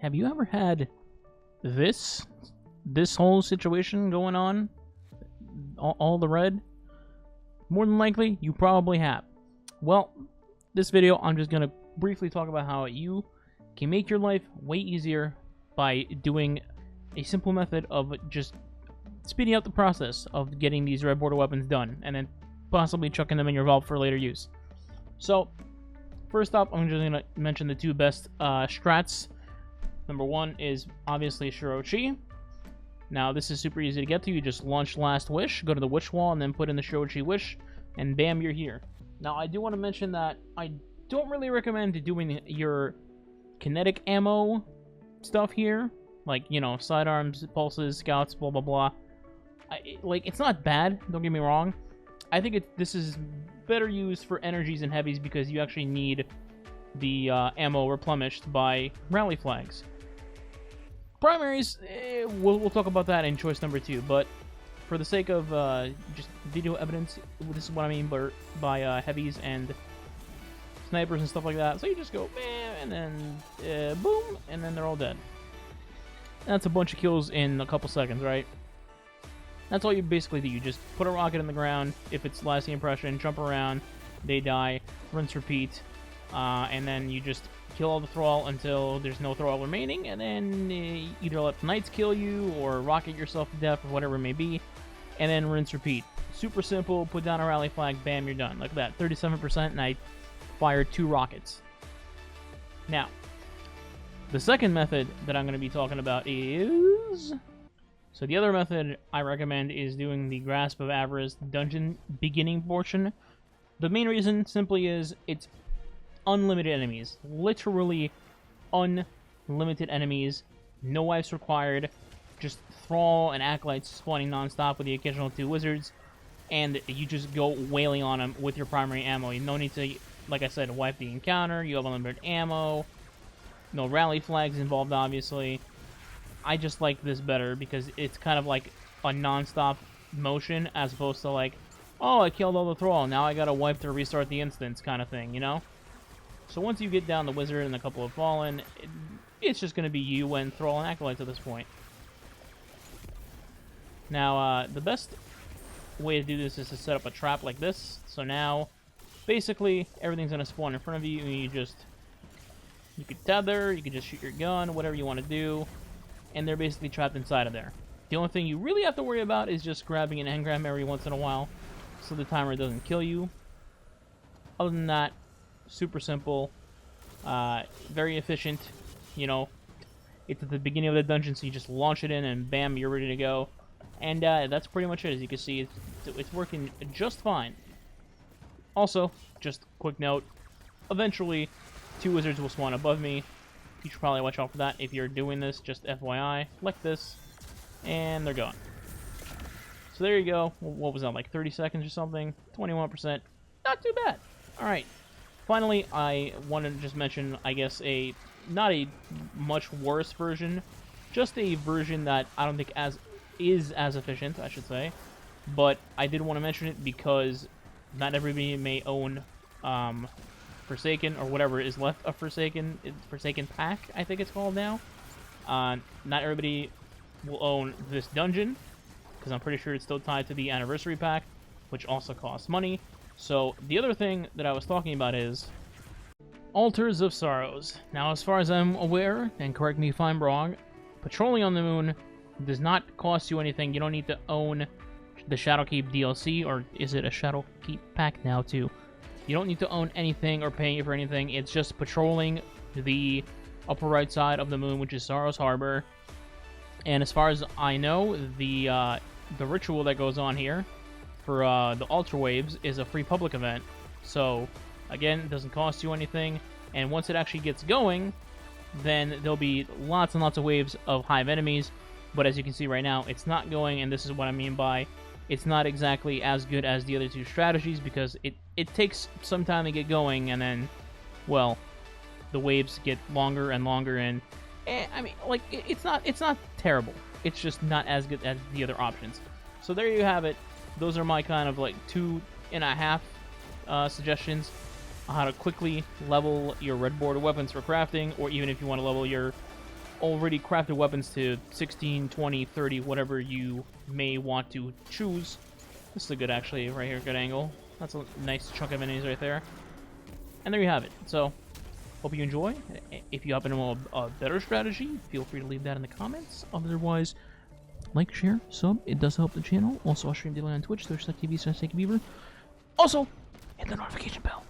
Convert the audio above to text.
have you ever had this whole situation going on? All the red? More than likely, you probably have. Well, this video, I'm just going to briefly talk about how you can make your life way easier by doing a simple method of just speeding up the process of getting these red border weapons done, and then possibly chucking them in your vault for later use. So, first up, I'm just going to mention the two best strats. Number one is obviously Shuro Chi. Now, this is super easy to get to. You just launch Last Wish, go to the Wish Wall, and then put in the Shuro Chi Wish, and bam, you're here. Now, I do want to mention that I don't really recommend doing your kinetic ammo stuff here. Like, you know, sidearms, pulses, scouts, blah, blah, blah. It's not bad, don't get me wrong. I think this is better used for energies and heavies because you actually need the ammo replenished by rally flags. Primaries, we'll talk about that in choice number 2, but for the sake of just video evidence, this is what I mean by heavies and snipers and stuff like that. So you just go bam, and then boom, and then they're all dead. That's a bunch of kills in a couple seconds, right? That's all you basically do. You just put a rocket in the ground, if it's lasting impression, jump around, they die, rinse, repeat, and then you just kill all the thrall until there's no thrall remaining, and then either let the knights kill you, or rocket yourself to death, or whatever it may be, and then rinse, repeat. Super simple, put down a rally flag, bam, you're done. Look at that, 37%, and I fired 2 rockets. Now, the second method that I'm going to be talking about is... So the other method I recommend is doing the Grasp of Avarice dungeon beginning portion. The main reason simply is it's unlimited enemies. Literally unlimited enemies. No wipes required. Just Thrall and Acolytes spawning non-stop with the occasional 2 wizards. And you just go wailing on them with your primary ammo. You no need to, like I said, wipe the encounter. You have unlimited ammo. No rally flags involved, obviously. I just like this better because it's kind of like a non-stop motion as opposed to like, oh, I killed all the Thrall, now I gotta wipe to restart the instance kind of thing, you know? So once you get down the Wizard and a couple of Fallen, it's just gonna be you and Thrall and Acolytes at this point. Now, the best way to do this is to set up a trap like this. So now, basically, everything's gonna spawn in front of you, and you can tether, you can just shoot your gun, whatever you want to do. And they're basically trapped inside of there. The only thing you really have to worry about is just grabbing an engram every once in a while so the timer doesn't kill you. Other than that, super simple, very efficient. You know, it's at the beginning of the dungeon, so you just launch it in and bam, you're ready to go. And that's pretty much it. As you can see, it's working just fine. Also, just quick note, eventually 2 wizards will spawn above me. You should probably watch out for that if you're doing this, just FYI. Like this, and they're gone. So there you go. What was that, like 30 seconds or something? 21%. Not too bad. Alright. Finally, I wanted to just mention, I guess, not a much worse version, just a version that I don't think is as efficient, I should say. But I did want to mention it because not everybody may own Forsaken, or whatever is left of Forsaken pack, I think it's called now. Not everybody will own this dungeon, because I'm pretty sure it's still tied to the anniversary pack, which also costs money. So the other thing that I was talking about is Altars of Sorrows. Now, as far as I'm aware, and correct me if I'm wrong, patrolling on the moon does not cost you anything. You don't need to own the Shadowkeep DLC, or is it a Shadowkeep pack now too? You don't need to own anything or pay for anything. It's just patrolling the upper right side of the moon, which is Sorrow's Harbor. And as far as I know, the ritual that goes on here for the Altar Waves is a free public event. So, again, it doesn't cost you anything. And once it actually gets going, then there'll be lots and lots of waves of hive enemies. But as you can see right now, it's not going, and this is what I mean by it's not exactly as good as the other 2 strategies, because it takes some time to get going, and then, well, the waves get longer and longer, and I mean, like, it's not terrible. It's just not as good as the other options. So there you have it. Those are my kind of like 2.5 suggestions on how to quickly level your red border weapons for crafting, or even if you want to level your already crafted weapons to 16, 20, 30, whatever you may want to choose. This is a good, actually, right here, good angle. That's a nice chunk of enemies right there. And there you have it. So, hope you enjoy. If you happen to know a better strategy, feel free to leave that in the comments. Otherwise, like, share, sub. It does help the channel. Also, I'll stream daily on Twitch. There's SneakyBeaver. Also, hit the notification bell.